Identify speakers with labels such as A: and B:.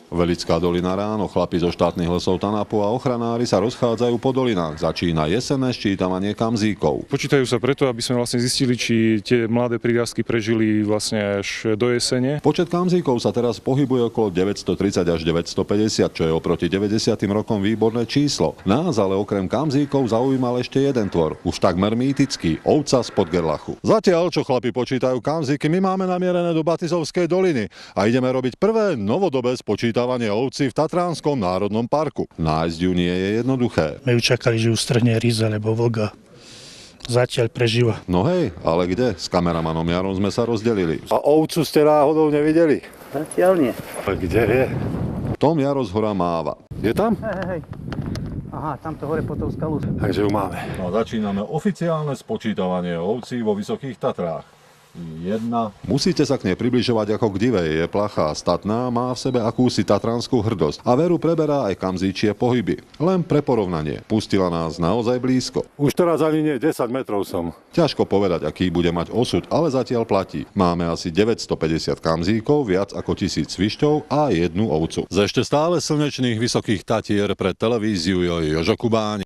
A: Velická dolina ráno, chlapi zo štátnych lesov Tanapu a ochranári sa rozchádzajú po dolinách. Začína jesenné ščítavanie kamzíkov.
B: Počítajú sa preto, aby sme vlastne zistili, či tie mladé prírastky prežili vlastne až do jesene.
A: Počet kamzíkov sa teraz pohybuje okolo 930 až 950, čo je oproti 90. rokom výborné číslo. Nás ale okrem kamzíkov zaujímal ešte jeden tvor, už takmer mýtický, ovca z Podgerlachu. Zatiaľ, čo chlapi počítajú kamzíky, my máme namierené do Batizovskej doliny a ideme robiť prvé novodobé spočítavanie ovci v Tatranskom národnom parku. Nájsť ju nie je jednoduché.
C: My ju čakali, že ju strhne ryz alebo vlk. Zatiaľ prežíva.
A: No hej, ale kde? S kameramanom Jarom sme sa rozdelili. A ovcu ste náhodou nevideli?
C: Zatiaľ nie.
A: A kde je? Tom Jaro zhora máva. Je tam?
C: Hej. Aha, tamto hore po tou skalu.
A: Takže ju máme. No začíname oficiálne spočítavanie ovcí vo Vysokých Tatrách. Jedna. Musíte sa k nej približovať ako k divej. Je plachá, statná, má v sebe akúsi tatranskú hrdosť a veru preberá aj kamzíčie pohyby. Len pre porovnanie. Pustila nás naozaj blízko. Už teraz ani nie 10 metrov som. Ťažko povedať, aký bude mať osud, ale zatiaľ platí. Máme asi 950 kamzíkov, viac ako 1000 svišťov a jednu ovcu. Z ešte stále slnečných Vysokých Tatier pre televíziu Jožo Kubáni.